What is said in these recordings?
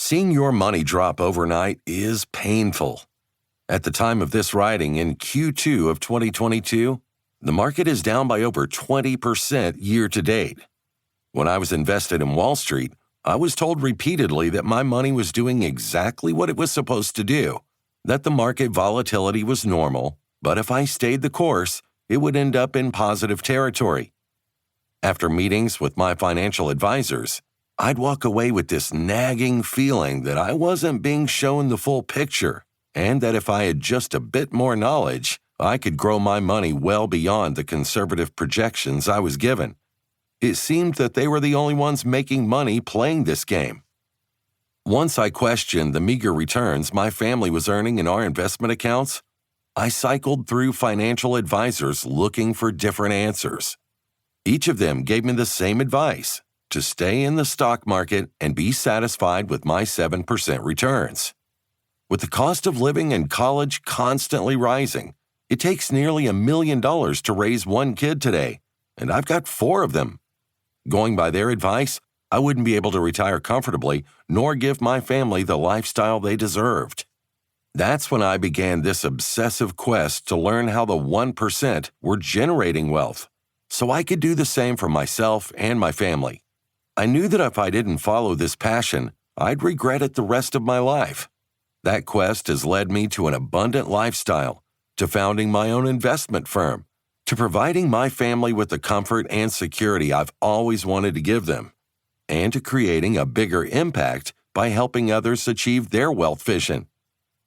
Seeing your money drop overnight is painful. At the time of this writing in Q2 of 2022, the market is down by over 20% year to date. When I was invested in Wall Street, I was told repeatedly that my money was doing exactly what it was supposed to do, that the market volatility was normal, but if I stayed the course, it would end up in positive territory. After meetings with my financial advisors, I'd walk away with this nagging feeling that I wasn't being shown the full picture, and that if I had just a bit more knowledge, I could grow my money well beyond the conservative projections I was given. It seemed that they were the only ones making money playing this game. Once I questioned the meager returns my family was earning in our investment accounts, I cycled through financial advisors looking for different answers. Each of them gave me the same advice: to stay in the stock market and be satisfied with my 7% returns. With the cost of living and college constantly rising, it takes nearly $1 million to raise one kid today, and I've got 4 of them. Going by their advice, I wouldn't be able to retire comfortably nor give my family the lifestyle they deserved. That's when I began this obsessive quest to learn how the 1% were generating wealth, so I could do the same for myself and my family. I knew that if I didn't follow this passion, I'd regret it the rest of my life. That quest has led me to an abundant lifestyle, to founding my own investment firm, to providing my family with the comfort and security I've always wanted to give them, and to creating a bigger impact by helping others achieve their wealth vision.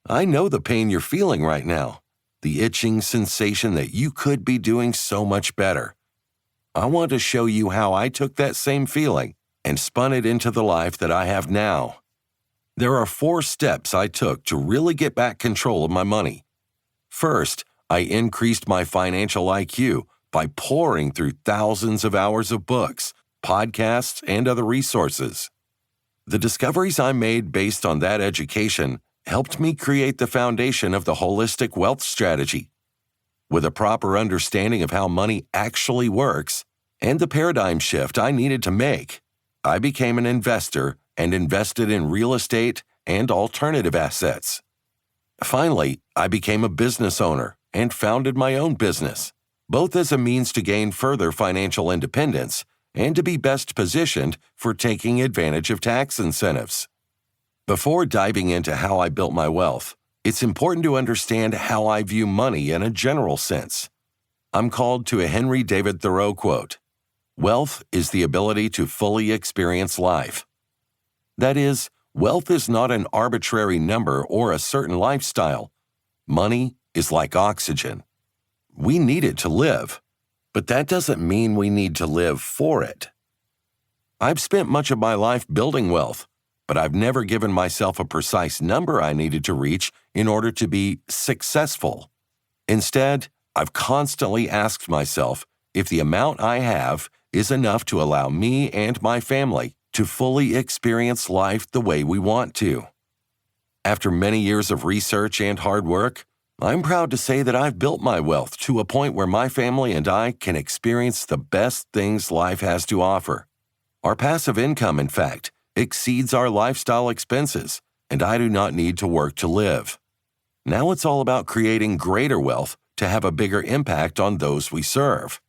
I know the pain you're feeling right now, the itching sensation that you could be doing so much better. I want to show you how I took that same feeling and spun it into the life that I have now. There are 4 steps I took to really get back control of my money. First, I increased my financial IQ by pouring through thousands of hours of books, podcasts, and other resources. The discoveries I made based on that education helped me create the foundation of the holistic wealth strategy. With a proper understanding of how money actually works and the paradigm shift I needed to make, I became an investor and invested in real estate and alternative assets. Finally, I became a business owner and founded my own business, both as a means to gain further financial independence and to be best positioned for taking advantage of tax incentives. Before diving into how I built my wealth, it's important to understand how I view money in a general sense. I'm called to a Henry David Thoreau quote: "Wealth is the ability to fully experience life." That is, wealth is not an arbitrary number or a certain lifestyle. Money is like oxygen. We need it to live, but that doesn't mean we need to live for it. I've spent much of my life building wealth, but I've never given myself a precise number I needed to reach in order to be successful. Instead, I've constantly asked myself if the amount I have is enough to allow me and my family to fully experience life the way we want to. After many years of research and hard work, I'm proud to say that I've built my wealth to a point where my family and I can experience the best things life has to offer. Our passive income, in fact, exceeds our lifestyle expenses, and I do not need to work to live. Now it's all about creating greater wealth to have a bigger impact on those we serve.